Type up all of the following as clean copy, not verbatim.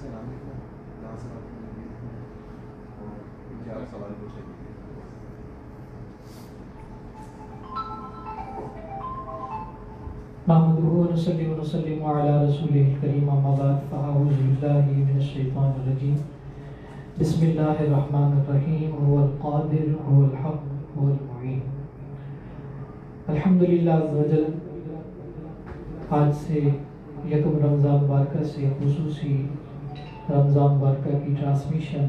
سے نام لکھنا جہاں سے آپ لکھنا اور کیا سوال پوچھیں گے. نحمده ونصلي ونسلم على رسوله الكريم اما بعد فاعوذ بالله من الشيطان الرجيم بسم الله الرحمن الرحيم هو القادر هو الحق هو المعين. الحمدللہ عز وجل آج سے یکم رمضان مبارکہ سے خصوصی رمضان مبارکہ کی ٹرانسمیشن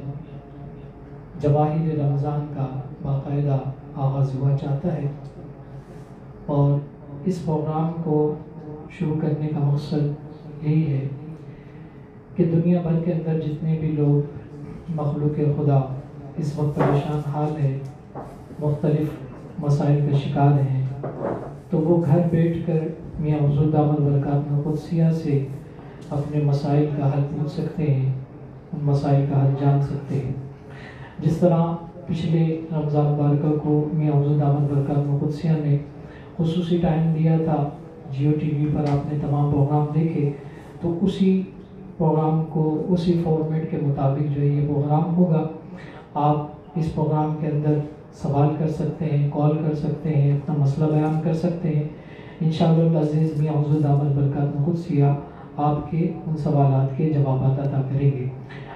جواہر رمضان کا باقاعدہ آغاز ہوا چاہتا ہے، اور اس پروگرام کو شروع کرنے کا مقصد یہی ہے کہ دنیا بھر کے اندر جتنے بھی لوگ مخلوق خدا اس وقت پریشان حال ہے، مختلف مسائل کا شکار ہیں، تو وہ گھر بیٹھ کر میاں حضور دامت برکاتہ قدسیہ سے اپنے مسائل کا حل پوچھ سکتے ہیں، ان مسائل کا حل جان سکتے ہیں. جس طرح پچھلے رمضان مبارکہ کو میاں حضور دامت برکاتہ قدسیہ نے خصوصی ٹائم دیا تھا، جیو ٹی وی پر آپ نے تمام پروگرام دیکھے، تو اسی پروگرام کو اسی فارمیٹ کے مطابق جو یہ پروگرام ہوگا. آپ اس پروگرام کے اندر سوال کر سکتے ہیں، کال کر سکتے ہیں، اپنا مسئلہ بیان کر سکتے ہیں. انشاءاللہ العزیز میاں حضور دامت برکاتہ قدسیہ آپ کے ان سوالات کے جوابات عطا کریں گے.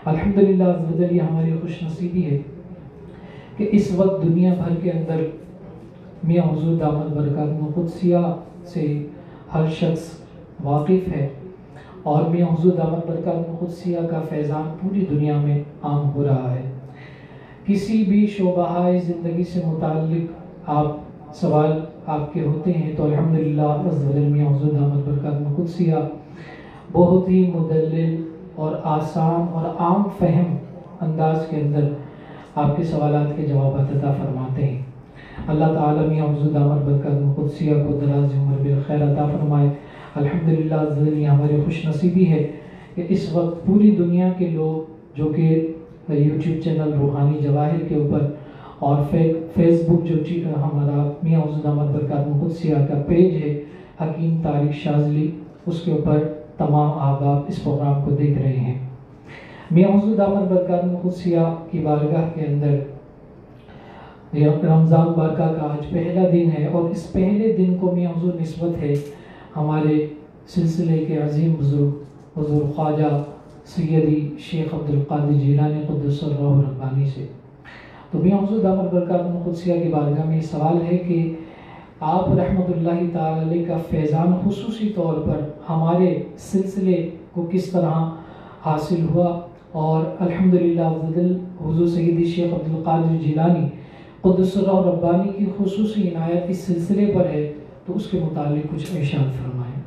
الحمدللہ عز وجل یہ ہماری خوش نصیبی ہے کہ اس وقت دنیا بھر کے اندر میاں حضور دامت برکاتہ قدسیہ سے ہر شخص واقف ہے، اور میاں حضور دامت برکاتہ قدسیہ کا فیضان پوری دنیا میں عام ہو رہا ہے. کسی بھی شعبہ زندگی سے متعلق آپ سوال آپ کے ہوتے ہیں تو الحمدللہ عز وجل میاں حضور دامت برکاتہ قدسیہ بہت ہی مدلل اور آسان اور عام فہم انداز کے اندر آپ کے سوالات کے جوابات عطا فرماتے ہیں. اللہ تعالیٰ میاں حضور دامت برکاتہ قدسیہ کو دراز عمر بالخیر عطا فرمائے. الحمدللہ عز وجل یہ ہماری خوش نصیبی ہے کہ اس وقت پوری دنیا کے لوگ جو کہ یوٹیوب چینل روحانی جواہر کے اوپر اور فیس بک جو ہمارا میاں حضور دامت برکاتہ قدسیہ کا پیج ہے حکیم طارق شاذلی، اس کے اوپر تمام احباب اس پروگرام کو دیکھ رہے ہیں. میاں حضور دامت برکاتہ قدسیہ کی بارگاہ کے اندر رمضان مبارکہ کا آج پہلا دن ہے، اور اس پہلے دن کو میاں حضور نسبت ہے ہمارے سلسلے کے عظیم بزرگ حضور خواجہ سیدی شیخ عبدالقادر جیلانی قدس الروح ربانی سے. تو میاں حضور دامت برکاتہ قدسیہ کی بارگاہ میں یہ سوال ہے کہ آپ رحمت اللہ تعالی علیہ کا فیضان خصوصی طور پر ہمارے سلسلے کو کس طرح حاصل ہوا، اور الحمدللہ حضور سیدی شیخ عبدالقادر جیلانی قدس الروح ربانی کی خصوصی عنایت اس سلسلے پر ہے، تو اس کے متعلق کچھ ارشاد فرمائیں.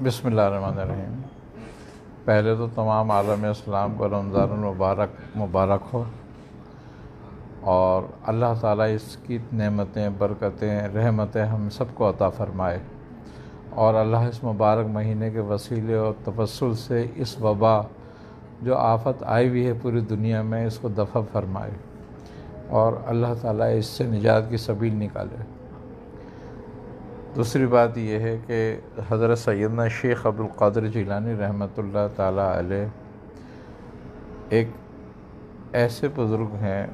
بسم اللہ الرحمن الرحیم. پہلے تو تمام عالم اسلام کو رمضان مبارک ہو، اور اللہ تعالیٰ اس کی نعمتیں، برکتیں، رحمتیں ہم سب کو عطا فرمائے، اور اللہ اس مبارک مہینے کے وسیلے اور توسل سے اس وبا جو آفت آئی ہوئی ہے پوری دنیا میں اس کو دفع فرمائے، اور اللہ تعالیٰ اس سے نجات کی سبیل نکالے. دوسری بات یہ ہے کہ حضرت سیدنا شیخ عبدالقادر جیلانی رحمۃ اللہ تعالیٰ علیہ ایک ایسے بزرگ ہیں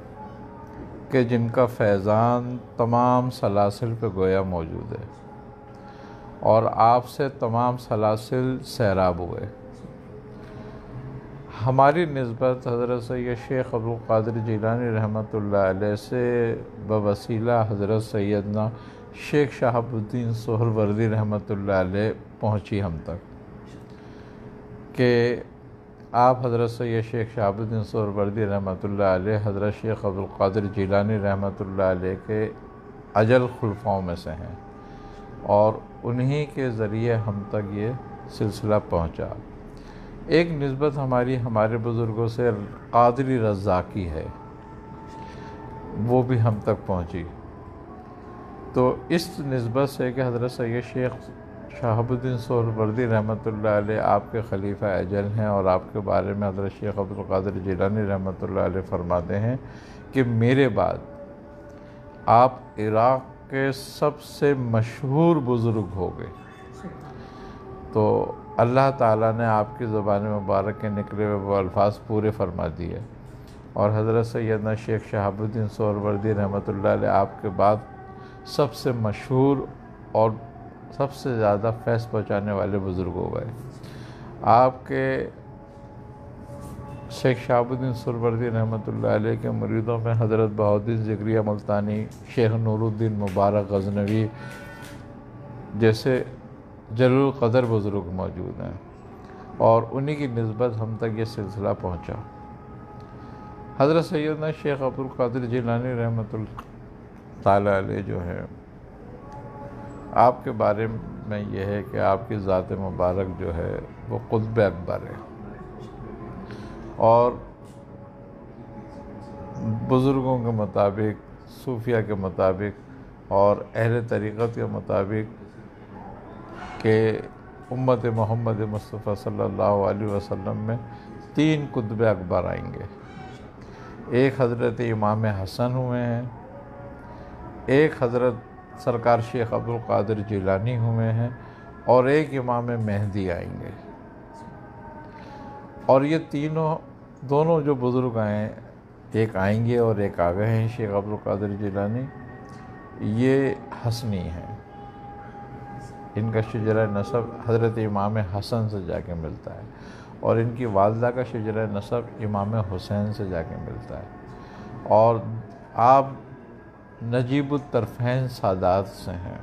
کہ جن کا فیضان تمام سلاسل پہ گویا موجود ہے، اور آپ سے تمام سلاسل سیراب ہوئے. ہماری نسبت حضرت سید شیخ عبدالقادر جیلانی رحمۃ اللہ علیہ سے بوسیلہ حضرت سیدنا شیخ شہاب الدین سہروردی رحمۃ اللہ علیہ پہنچی ہم تک، کہ آپ حضرت سید شیخ شہاب الدین سہروردی رحمۃ اللہ علیہ حضرت شیخ عبدالقادر جیلانی رحمۃ اللہ علیہ کے اجل خلفاؤں میں سے ہیں، اور انہی کے ذریعے ہم تک یہ سلسلہ پہنچا. ایک نسبت ہمارے بزرگوں سے قادری رزاقی ہے، وہ بھی ہم تک پہنچی. تو اس نسبت سے کہ حضرت سید شیخ شہاب الدین سہروردی رحمۃ اللہ علیہ آپ کے خلیفہ اجل ہیں، اور آپ کے بارے میں حضرت شیخ عبدالقادر جیلانی رحمۃ اللہ علیہ فرماتے ہیں کہ میرے بعد آپ عراق کے سب سے مشہور بزرگ ہو گئے. تو اللہ تعالیٰ نے آپ کی زبان مبارک کے نکلے ہوئے وہ الفاظ پورے فرما دیے، اور حضرت سیدنا شیخ شہاب الدین سہروردی رحمۃ اللہ علیہ آپ کے بعد سب سے مشہور اور سب سے زیادہ فیض پہنچانے والے بزرگ ہو گئے۔ آپ کے شیخ شہاب الدین سہروردی رحمۃ اللہ علیہ کے مریدوں میں حضرت بہاؤالدین ذکریہ ملتانی، شیخ نور الدین مبارک غزنوی جیسے جلیل القدر بزرگ موجود ہیں، اور انہی کی نسبت ہم تک یہ سلسلہ پہنچا۔ حضرت سیدنا شیخ عبد القادر جیلانی رحمۃ اللہ تعالیٰ علیہ جو ہے، آپ کے بارے میں یہ ہے کہ آپ کی ذات مبارک جو ہے وہ قطب اکبر ہے، اور بزرگوں کے مطابق، صوفیہ کے مطابق اور اہل طریقت کے مطابق کہ امت محمد مصطفیٰ صلی اللہ علیہ وسلم میں 3 قطب اکبر آئیں گے۔ ایک حضرت امام حسن ہوئے ہیں، ایک حضرت سرکار شیخ عبد القادر جیلانی ہوئے ہیں، اور ایک امام مہدی آئیں گے۔ اور یہ دونوں جو بزرگ آئے، ایک آئیں گے اور ایک آ گئے ہیں شیخ عبد القادر جیلانی، یہ حسنی ہیں۔ ان کا شجرہ نسب حضرت امام حسن سے جا کے ملتا ہے، اور ان کی والدہ کا شجرہ نسب امام حسین سے جا کے ملتا ہے، اور آپ نجیب الطرفین سادات سے ہیں۔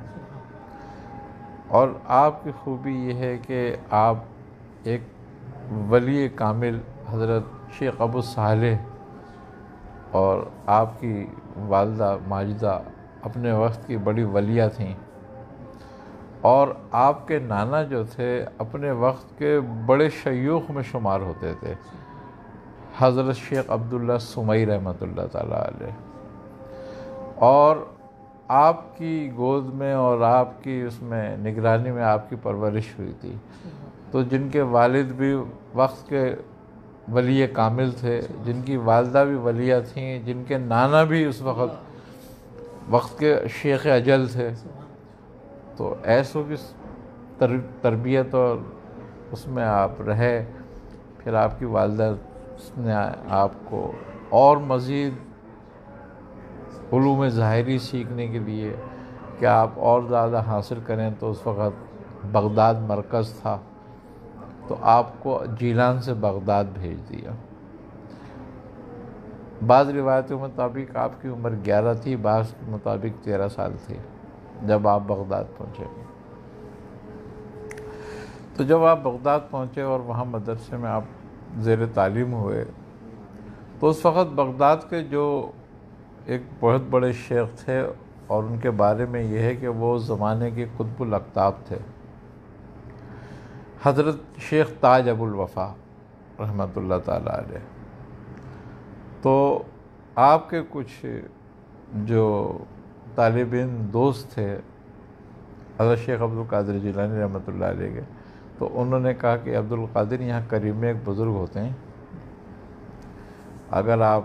اور آپ کی خوبی یہ ہے کہ آپ ایک ولی کامل حضرت شیخ ابو صالح، اور آپ کی والدہ ماجدہ اپنے وقت کی بڑی ولیہ تھیں، اور آپ کے نانا جو تھے اپنے وقت کے بڑے شیوخ میں شمار ہوتے تھے، حضرت شیخ عبداللہ سمئی رحمۃ اللہ تعالیٰ علیہ، اور آپ کی گود میں اور آپ کی اس میں نگرانی میں آپ کی پرورش ہوئی تھی۔ تو جن کے والد بھی وقت کے ولی کامل تھے، جن کی والدہ بھی ولیہ تھیں، جن کے نانا بھی اس وقت کے شیخ اجل تھے، تو ایسوں کی تربیت اور اس میں آپ رہے۔ پھر آپ کی والدہ نے آپ کو اور مزید علوم ظاہری سیکھنے کے لیے کہ آپ اور زیادہ حاصل کریں، تو اس وقت بغداد مرکز تھا، تو آپ کو جیلان سے بغداد بھیج دیا۔ بعض روایتوں مطابق آپ کی عمر 11 تھی، بعض کے مطابق 13 سال تھی جب آپ بغداد پہنچے۔ تو جب آپ بغداد پہنچے اور وہاں مدرسے میں آپ زیر تعلیم ہوئے، تو اس وقت بغداد کے جو ایک بہت بڑے شیخ تھے، اور ان کے بارے میں یہ ہے کہ وہ زمانے کے قطب الاقطاب تھے، حضرت شیخ تاج ابو الوفا رحمۃ اللہ تعالیٰ علیہ۔ تو آپ کے کچھ جو طالب علم دوست تھے حضرت شیخ عبد القادر جیلانی رحمۃ اللہ علیہ کے، تو انہوں نے کہا کہ عبد القادر یہاں کریم میں ایک بزرگ ہوتے ہیں، اگر آپ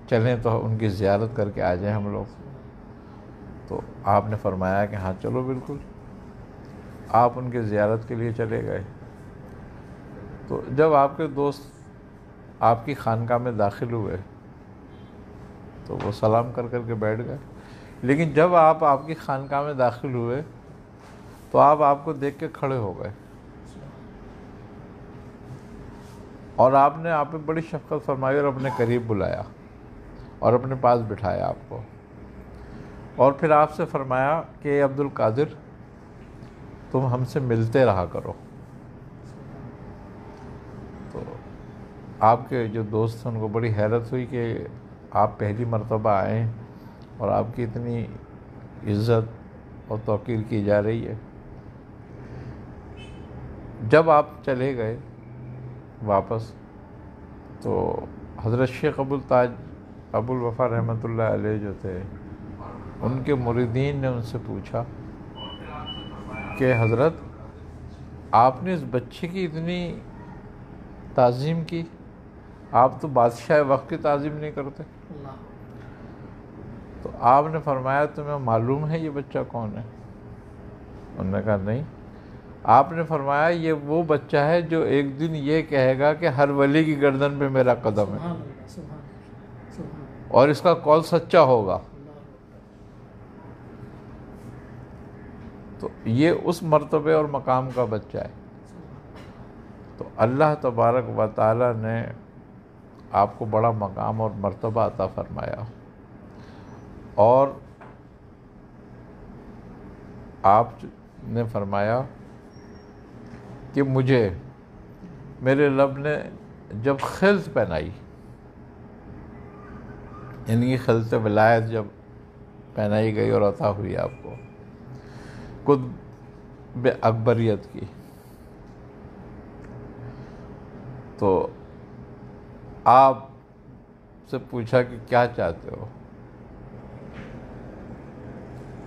چلیں تو ان کی زیارت کر کے آ جائیں ہم لوگ۔ تو آپ نے فرمایا کہ ہاں چلو بالکل۔ آپ ان کی زیارت کے لیے چلے گئے۔ تو جب آپ کے دوست آپ کی خانقاہ میں داخل ہوئے تو وہ سلام کر کر کے بیٹھ گئے، لیکن جب آپ کی خانقاہ میں داخل ہوئے تو آپ کو دیکھ کے کھڑے ہو گئے، اور آپ نے آپ پہ بڑی شفقت فرمائی اور اپنے قریب بلایا اور اپنے پاس بٹھایا آپ کو، اور پھر آپ سے فرمایا کہ عبد القادر تم ہم سے ملتے رہا کرو۔ تو آپ کے جو دوست ہیں ان کو بڑی حیرت ہوئی کہ آپ پہلی مرتبہ آئیں اور آپ کی اتنی عزت اور توقیر کی جا رہی ہے۔ جب آپ چلے گئے واپس، تو حضرت شیخ ابو الوفا رحمۃ اللہ علیہ جو تھے، ان کے مریدین نے ان سے پوچھا کہ حضرت آپ نے اس بچے کی اتنی تعظیم کی، آپ تو بادشاہ وقت کی تعظیم نہیں کرتے۔ تو آپ نے فرمایا تمہیں معلوم ہے یہ بچہ کون ہے؟ انہوں نے کہا نہیں۔ آپ نے فرمایا یہ وہ بچہ ہے جو ایک دن یہ کہے گا کہ ہر ولی کی گردن پہ میرا قدم ہے، سبحان اللہ، سبحان اللہ، سبحان اللہ، اور اس کا قول سچا ہوگا. تو یہ اس مرتبے اور مقام کا بچہ ہے. تو اللہ تبارک و تعالی نے آپ کو بڑا مقام اور مرتبہ عطا فرمایا، اور آپ نے فرمایا کہ مجھے میرے رب نے جب خلط پہنائی، یعنی خلط ولایت جب پہنائی گئی اور عطا ہوئی آپ کو قطب اکبریت کی، تو آپ سے پوچھا کہ کیا چاہتے ہو؟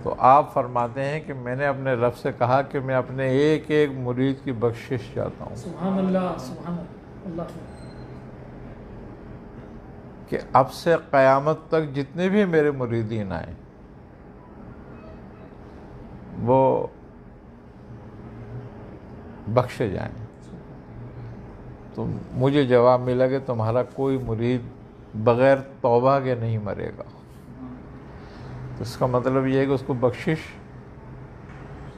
تو آپ فرماتے ہیں کہ میں نے اپنے رب سے کہا کہ میں اپنے ایک ایک مرید کی بخشش چاہتا ہوں، سبحان اللہ، سبحان اللہ، کہ اب سے قیامت تک جتنے بھی میرے مریدین آئیں وہ بخشے جائیں. تو مجھے جواب ملا کہ تمہارا کوئی مرید بغیر توبہ کے نہیں مرے گا. تو اس کا مطلب یہ ہے کہ اس کو بخشش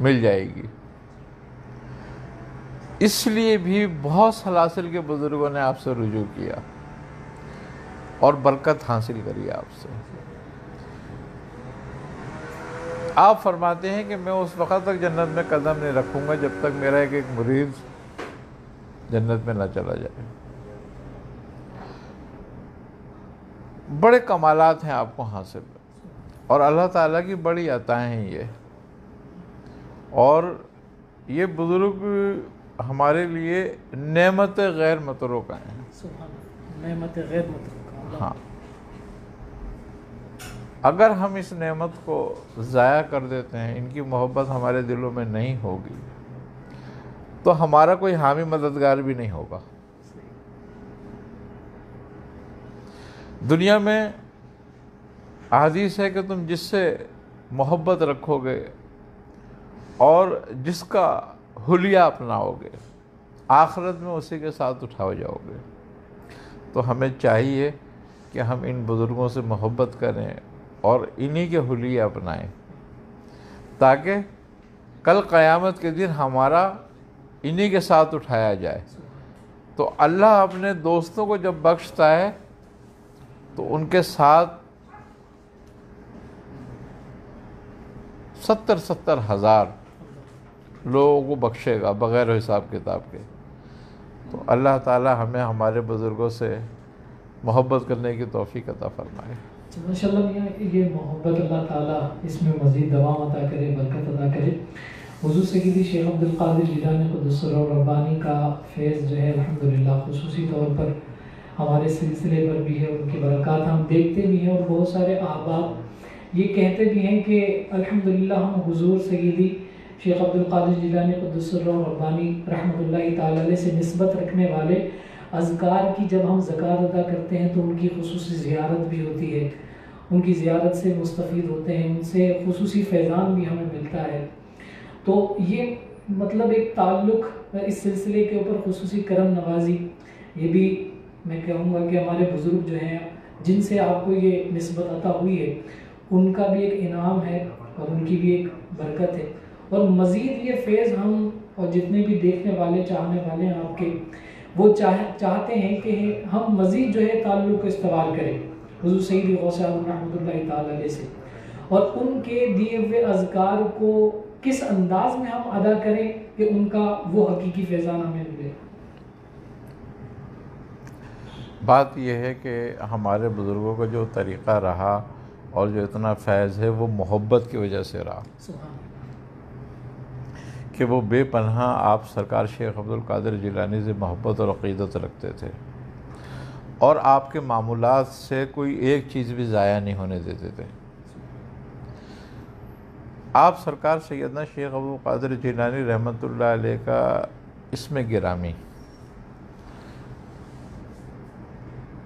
مل جائے گی. اس لیے بھی بہت سلاسل کے بزرگوں نے آپ سے رجوع کیا اور برکت حاصل کری آپ سے. آپ فرماتے ہیں کہ میں اس وقت تک جنت میں قدم نہیں رکھوں گا جب تک میرا ایک ایک مرید جنت میں نہ چلا جائے. بڑے کمالات ہیں آپ کو حاصل، اور اللہ تعالیٰ کی بڑی عطائیں ہیں یہ. اور یہ بزرگ ہمارے لیے نعمت غیر متروکہ ہیں. سبحان اللہ، نعمت غیر متروکہ. ہاں، اگر ہم اس نعمت کو ضائع کر دیتے ہیں، ان کی محبت ہمارے دلوں میں نہیں ہوگی، تو ہمارا کوئی حامی مددگار بھی نہیں ہوگا. دنیا میں حدیث ہے کہ تم جس سے محبت رکھو گے اور جس کا حلیہ اپناؤ گے، آخرت میں اسی کے ساتھ اٹھاؤ جاؤ گے. تو ہمیں چاہیے کہ ہم ان بزرگوں سے محبت کریں اور انہی کے حلیہ اپنائیں، تاکہ کل قیامت کے دن ہمارا انہی کے ساتھ اٹھایا جائے. تو اللہ اپنے دوستوں کو جب بخشتا ہے تو ان کے ساتھ 70 ہزار لوگوں کو بخشے گا بغیر حساب کتاب کے. تو اللہ تعالی ہمیں ہمارے بزرگوں سے محبت کرنے کی توفیق عطا فرمائے. ماشاءاللہ یہ محبت اللہ تعالیٰ اس میں مزید دوام عطا کرے، برکت عطا کرے. حضور سیدی شیخ عبدالقادر جیلانی قدس سرہ ربانی کا فیض جو ہے الحمدللہ خصوصی طور پر ہمارے سلسلے پر بھی ہے، ان کی برکات ہم دیکھتے بھی ہیں. اور بہت سارے احباب یہ کہتے بھی ہیں کہ الحمدللہ ہم حضور سیدی شیخ عبدالقادر جیلانی قدس سرہ ربانی رحمۃ اللہ تعالی علیہ سے نسبت رکھنے والے اذکار کی جب ہم زکوٰۃ ادا کرتے ہیں تو ان کی خصوصی زیارت بھی ہوتی ہے، ان کی زیارت سے مستفید ہوتے ہیں، ان سے خصوصی فیضان بھی ہمیں ملتا ہے. تو یہ مطلب ایک تعلق اس سلسلے کے اوپر خصوصی کرم نوازی، یہ بھی میں کہوں گا کہ ہمارے بزرگ جو ہیں جن سے آپ کو یہ نسبت عطا ہوئی ہے ان کا بھی ایک انعام ہے اور ان کی بھی ایک برکت ہے. اور مزید یہ فیض ہم اور جتنے بھی دیکھنے والے چاہنے والے ہیں آپ کے، وہ چاہتے ہیں کہ ہم مزید جو ہے تعلق کو استوار کریں حضور سیدی غوث اعظم رحمۃ اللہ تعالی علیہ سے، اور ان کے دیے ہوئے اذکار کو کس انداز میں ہم ادا کریں کہ ان کا وہ حقیقی فیضان ہمیں ملے. بات یہ ہے کہ ہمارے بزرگوں کا جو طریقہ رہا اور جو اتنا فیض ہے وہ محبت کی وجہ سے رہا، سبحان اللہ. کہ وہ بے پناہ آپ سرکار شیخ عبدالقادر جیلانی سے محبت اور عقیدت رکھتے تھے، اور آپ کے معمولات سے کوئی ایک چیز بھی ضائع نہیں ہونے دیتے تھے. آپ سرکار سیدنا شیخ عبدالقادر جیلانی رحمۃ اللہ علیہ کا اسم گرامی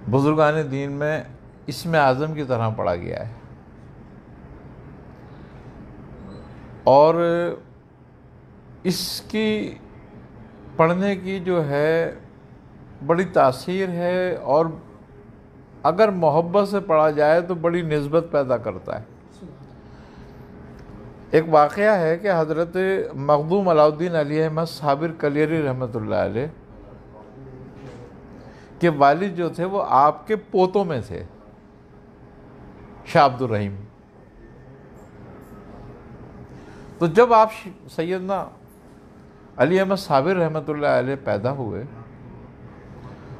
بزرگان دین میں اسم اعظم کی طرح پڑھا گیا ہے، اور اس کی پڑھنے کی جو ہے بڑی تاثیر ہے، اور اگر محبت سے پڑھا جائے تو بڑی نسبت پیدا کرتا ہے۔ ایک واقعہ ہے کہ حضرت مخدوم علاء الدین علی احمد صابر کلیری رحمۃ اللہ علیہ کے والد جو تھے وہ آپ کے پوتوں میں تھے، شاہ عبد الرحیم۔ تو جب آپ سیدنا علی احمد صابر رحمۃ اللہ علیہ پیدا ہوئے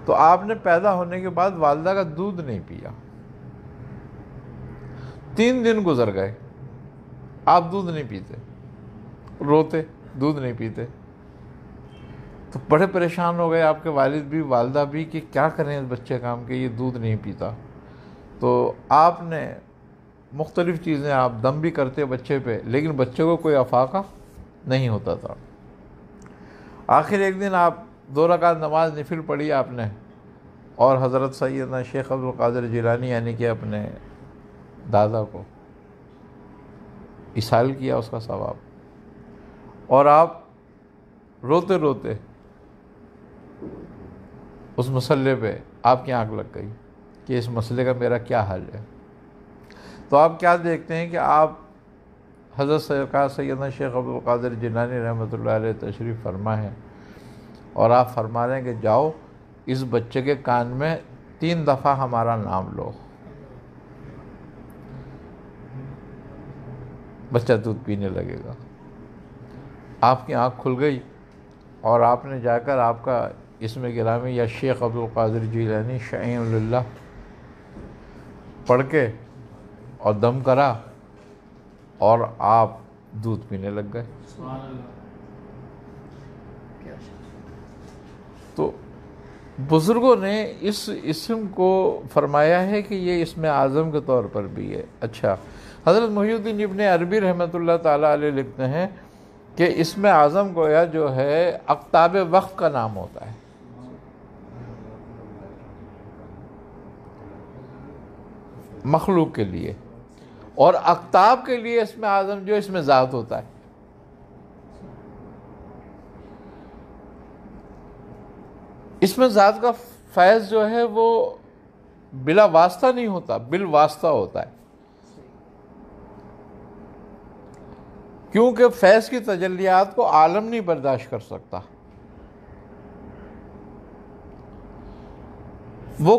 تو آپ نے پیدا ہونے کے بعد والدہ کا دودھ نہیں پیا، 3 دن گزر گئے، آپ دودھ نہیں پیتے، روتے، دودھ نہیں پیتے۔ تو بڑے پریشان ہو گئے آپ کے والد بھی والدہ بھی کہ کیا کریں اس بچے کام کے، یہ دودھ نہیں پیتا۔ تو آپ نے مختلف چیزیں، آپ دم بھی کرتے بچے پہ، لیکن بچے کو کوئی افاقہ نہیں ہوتا تھا۔ آخر ایک دن آپ 2 رکعت نماز نفل پڑھی آپ نے، اور حضرت سیدنا شیخ عبد القادر جیلانی یعنی کہ اپنے دادا کو اصال کیا اس کا ثواب، اور آپ روتے روتے اس مسئلے پہ آپ کی آنکھ لگ گئی کہ اس مسئلے کا میرا کیا حل ہے۔ تو آپ کیا دیکھتے ہیں کہ آپ حضرت سرکار سیدنا شیخ عبد القادر جیلانی رحمۃ اللہ علیہ تشریف فرما ہے، اور آپ فرما رہے ہیں کہ جاؤ اس بچے کے کان میں 3 دفعہ ہمارا نام لو، بچہ دودھ پینے لگے گا۔ آپ کی آنکھ کھل گئی، اور آپ نے جا کر آپ کا اسم گرامی یا شیخ عبد القادر جیلانی شعیع اللہ پڑھ کے اور دم کرا، اور آپ دودھ پینے لگ گئے۔ تو بزرگوں نے اس اسم کو فرمایا ہے کہ یہ اسم اعظم کے طور پر بھی ہے۔ اچھا، حضرت محی الدین ابن عربی رحمۃ اللہ تعالیٰ علیہ لکھتے ہیں کہ اسم اعظم گویا جو ہے اقطاب وقت کا نام ہوتا ہے۔ مخلوق کے لیے، اور اقطاب کے لیے اسم اعظم جو اسم ذات ہوتا ہے۔ اسم ذات کا فیض جو ہے وہ بلا واسطہ نہیں ہوتا، بالواسطہ ہوتا ہے، کیونکہ فیض کی تجلیات کو عالم نہیں برداشت کر سکتا، وہ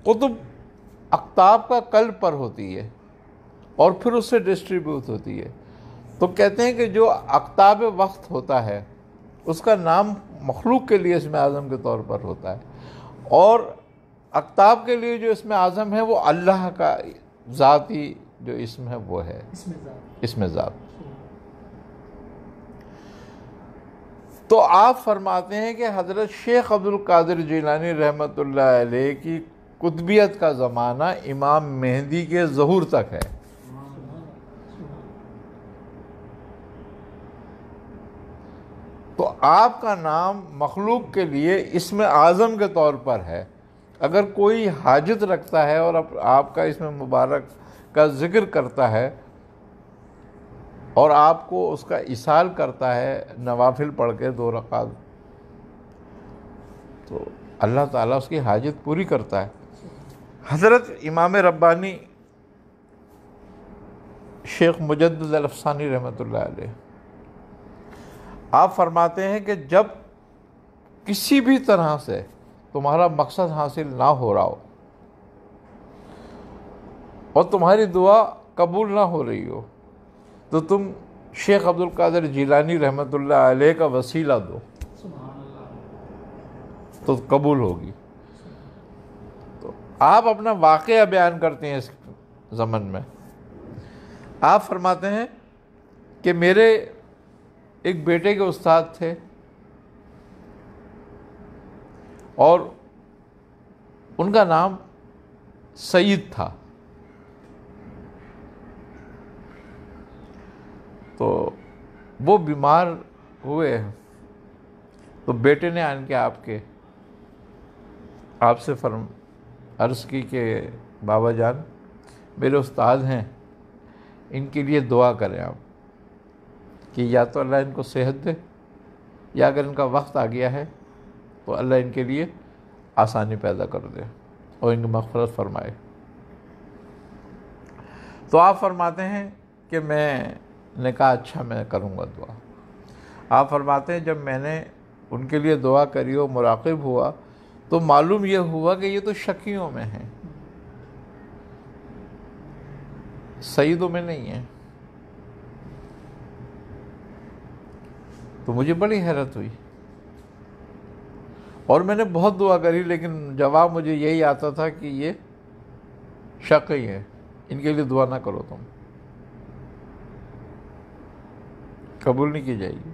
قطب اقطاب کا قلب پر ہوتی ہے اور پھر اس سے ڈسٹریبیوٹ ہوتی ہے۔ تو کہتے ہیں کہ جو اقطاب وقت ہوتا ہے اس کا نام مخلوق کے لیے اسم اعظم کے طور پر ہوتا ہے، اور اقطاب کے لیے جو اسم اعظم ہے وہ اللہ کا ذاتی جو اسم ہے وہ ہے اسم ذات۔ تو آپ فرماتے ہیں کہ حضرت شیخ عبد القادر جیلانی رحمۃ اللہ علیہ کی قطبیت کا زمانہ امام مہدی کے ظہور تک ہے۔ تو آپ کا نام مخلوق کے لیے اسم اعظم کے طور پر ہے۔ اگر کوئی حاجت رکھتا ہے اور آپ کا اسم مبارک کا ذکر کرتا ہے اور آپ کو اس کا اصال کرتا ہے نوافل پڑھ کے 2 رکعت، تو اللہ تعالیٰ اس کی حاجت پوری کرتا ہے۔ حضرت امام ربانی شیخ مجدد الافسانی رحمۃ اللہ علیہ آپ فرماتے ہیں کہ جب کسی بھی طرح سے تمہارا مقصد حاصل نہ ہو رہا ہو اور تمہاری دعا قبول نہ ہو رہی ہو تو تم شیخ عبد القادر جیلانی رحمۃ اللہ علیہ کا وسیلہ دو تو قبول ہوگی۔ تو آپ اپنا واقعہ بیان کرتے ہیں اس زمن میں۔ آپ فرماتے ہیں کہ میرے ایک بیٹے کے استاد تھے اور ان کا نام سعید تھا۔ تو وہ بیمار ہوئے تو بیٹے نے آن کے آپ سے عرض کی کہ بابا جان میرے استاد ہیں، ان کے لیے دعا کریں آپ کہ یا تو اللہ ان کو صحت دے یا اگر ان کا وقت آ گیا ہے تو اللہ ان کے لیے آسانی پیدا کر دے اور ان کی مغفرت فرمائے۔ تو آپ فرماتے ہیں کہ میں نے کہا اچھا میں کروں گا دعا۔ آپ فرماتے ہیں جب میں نے ان کے لیے دعا کری اور مراقب ہوا تو معلوم یہ ہوا کہ یہ تو شکیوں میں ہیں، سعیدوں میں نہیں ہیں۔ تو مجھے بڑی حیرت ہوئی اور میں نے بہت دعا کری، لیکن جواب مجھے یہی آتا تھا کہ یہ شقی ہے، ان کے لیے دعا نہ کرو، تم قبول نہیں کی جائے گی۔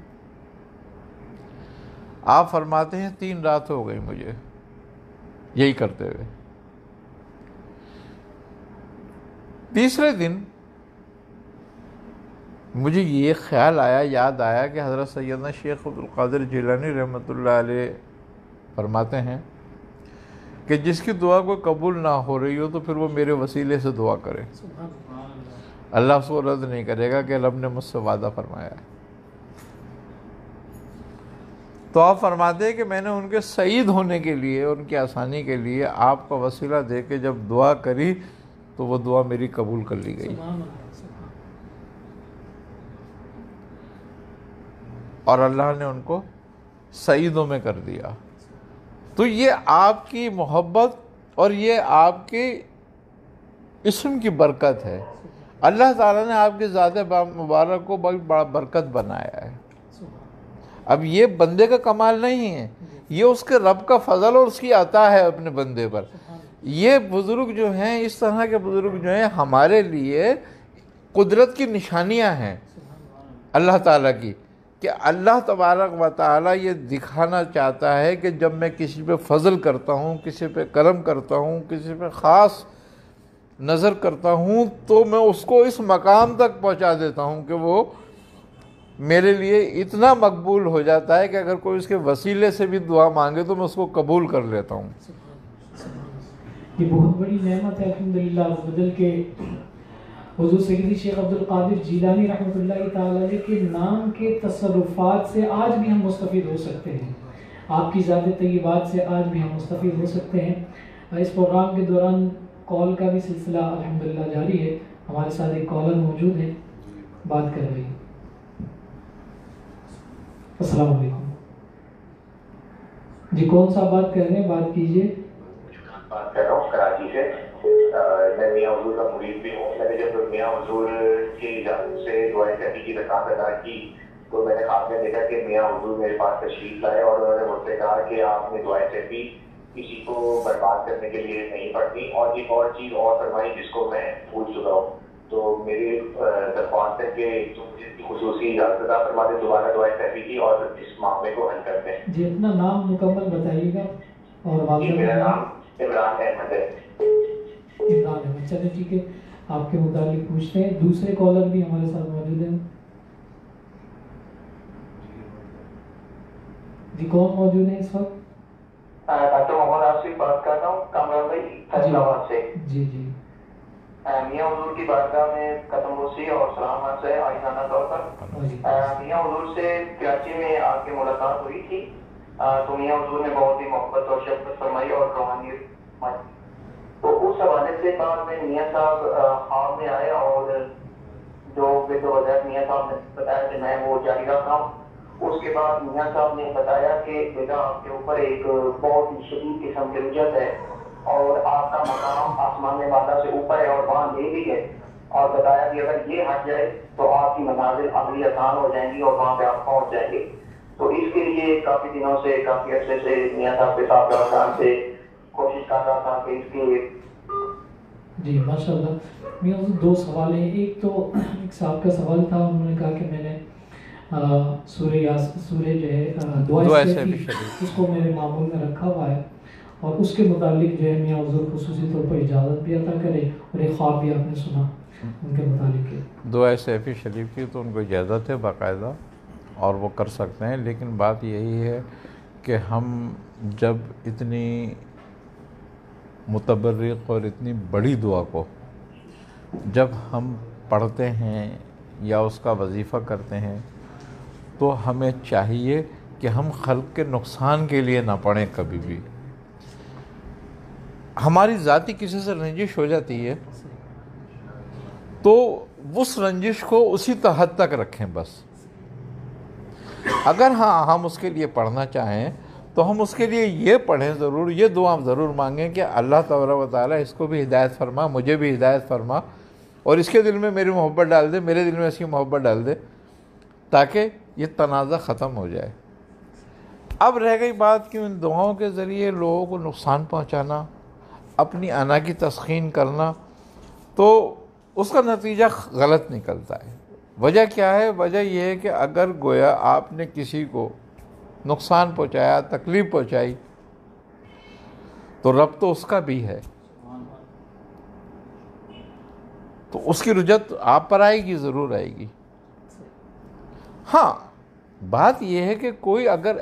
آپ فرماتے ہیں 3 رات ہو گئی مجھے یہی کرتے ہوئے۔ تیسرے دن مجھے یہ خیال آیا، یاد آیا کہ حضرت سیدنا شیخ عبدالقادر جیلانی رحمۃ اللہ علیہ فرماتے ہیں کہ جس کی دعا کوئی قبول نہ ہو رہی ہو تو پھر وہ میرے وسیلے سے دعا کرے، اللہ اس کو رد نہیں کرے گا کہ رب نے مجھ سے وعدہ فرمایا ہے۔ تو آپ فرماتے ہیں کہ میں نے ان کے سعید ہونے کے لیے، ان کی آسانی کے لیے آپ کا وسیلہ دے کے جب دعا کری تو وہ دعا میری قبول کر لی گئی اور اللہ نے ان کو سعیدوں میں کر دیا۔ تو یہ آپ کی محبت اور یہ آپ کے اسم کی برکت ہے۔ اللہ تعالیٰ نے آپ کے ذات مبارک کو بڑی بڑا برکت بنایا ہے۔ اب یہ بندے کا کمال نہیں ہے، یہ اس کے رب کا فضل اور اس کی عطا ہے اپنے بندے پر۔ یہ بزرگ جو ہیں، اس طرح کے بزرگ جو ہیں، ہمارے لیے قدرت کی نشانیاں ہیں اللہ تعالیٰ کی، کہ اللہ تبارک و تعالیٰ یہ دکھانا چاہتا ہے کہ جب میں کسی پہ فضل کرتا ہوں، کسی پہ کرم کرتا ہوں، کسی پہ خاص نظر کرتا ہوں تو میں اس کو اس مقام تک پہنچا دیتا ہوں کہ وہ میرے لیے اتنا مقبول ہو جاتا ہے کہ اگر کوئی اس کے وسیلے سے بھی دعا مانگے تو میں اس کو قبول کر لیتا ہوں۔ یہ بہت بڑی نعمت ہے الحمدللہ بدل کے حضور سیدی شیخ عبدالقادر جیلانی رحمۃ اللہ تعالی علیہ کے نام کے تصرفات سے آج بھی ہم مستفید ہو سکتے ہیں، آپ کی ذات طیبات سے آج بھی ہم مستفید ہو سکتے ہیں۔ اس پروگرام کے دوران کال کا بھی سلسلہ الحمدللہ جاری ہے، ہمارے ساتھ ایک کالر موجود ہے، بات کر رہی ہے۔ السلام علیکم جی، کون سا بات کر رہے ہیں؟ بات کیجئے۔ بات کر رہا ہوں کراچی سے، میں میاں حضور کا مرید بھی ہوں۔ میں نے جب میاں حضور کی اجازت سے دعائے شفیع کی زکوٰۃ ادا کی تو میں نے خواب میں دیکھا کہ میاں حضور میرے پاس تشریف لائے اور انہوں نے مجھ سے کہا کہ آپ نے دعائے شفیع کسی کو برباد کرنے کے لیے نہیں پڑھنی، اور ایک اور چیز اور فرمائی جس کو میں بھول چکا ہوں۔ تو میری درخواست ہے کہ مجھے خصوصی اجازت عطا فرما دیں دوبارہ دعائے شفیع کی اور اس معاملے کو حل کر دیں۔ جی اپنا نام مکمل بتائیے گا اور والدہ میرا نام عمران احمد ہے۔ عمران احمد، چلیں ٹھیک ہے، آپ کے متعلق پوچھتے ہیں۔ دوسرے کالر بھی ہمارے ساتھ موجود ہیں جی، کون موجود ہیں اس وقت؟ ڈاکٹر محمد آصف بات کر رہا ہوں، کامران بھائی فیصل آباد سے۔ جی جی، میاں حضور کی بارگاہ میں قدم بوسی اور سلام عرض ہے آئینانہ طور پر۔ میاں حضور سے کراچی میں آ کے ملاقات ہوئی تھی تو میاں حضور نے بہت ہی محبت اور شفقت فرمائی اور روحانیت فرمائی۔ تو اس حوالے سے بعد میں میاں صاحب خواب میں آئے اور جو وضاحت میاں صاحب نے بتایا کہ میں وہ جاری رکھ رہا ہوں۔ اس کے بعد میاں صاحب نے بتایا کہ بیٹا آپ کے اوپر ایک بہت ہی شدید قسم کی رجت ہے اور آپ کا مقام آسمان والا سے اوپر ہے اور وہاں لے گئی ہے، اور بتایا کہ اگر یہ ہٹ جائے تو آپ کی منازل اگلی آسان ہو جائیں گی اور وہاں پہ آپ پہنچ جائیں گے۔ تو اس کے لیے کافی دنوں سے، کافی عرصے سے میاں صاحب کے ساتھ رابطہ سے کوشش کر رہا تھا کہ اس کے جی ماشاء اللہ۔ میاں حضور دو سوال ہیں، ایک تو ایک صاحب کا سوال تھا، انہوں نے کہا کہ میں نے سورہ جو ہے دعائے شفیع اس کو میرے معمول میں رکھا ہوا ہے اور اس کے متعلق جو ہے میاں حضور خصوصی طور پر اجازت بھی عطا کرے، اور ایک خواب بھی آپ نے سنا ان کے متعلق دعائے شفیع شریف کی تو ان کو اجازت ہے باقاعدہ اور وہ کر سکتے ہیں، لیکن بات یہی ہے کہ ہم جب اتنی متبرک اور اتنی بڑی دعا کو جب ہم پڑھتے ہیں یا اس کا وظیفہ کرتے ہیں تو ہمیں چاہیے کہ ہم خلق کے نقصان کے لیے نہ پڑھیں کبھی بھی. ہماری ذاتی کسی سے رنجش ہو جاتی ہے تو اس رنجش کو اسی حد تک رکھیں بس. اگر ہاں ہم اس کے لیے پڑھنا چاہیں تو ہم اس کے لیے یہ پڑھیں ضرور, یہ دعا ضرور مانگیں کہ اللہ تبارک و تعالیٰ اس کو بھی ہدایت فرما, مجھے بھی ہدایت فرما, اور اس کے دل میں میری محبت ڈال دے, میرے دل میں اس کی محبت ڈال دے, تاکہ یہ تنازع ختم ہو جائے. اب رہ گئی بات کہ ان دعاؤں کے ذریعے لوگوں کو نقصان پہنچانا, اپنی انا کی تسخین کرنا, تو اس کا نتیجہ غلط نکلتا ہے. وجہ کیا ہے؟ وجہ یہ ہے کہ اگر گویا آپ نے کسی کو نقصان پہنچایا, تکلیف پہنچائی, تو رب تو اس کا بھی ہے, تو اس کی رجعت آپ پر آئے گی, ضرور آئے گی. ہاں بات یہ ہے کہ کوئی اگر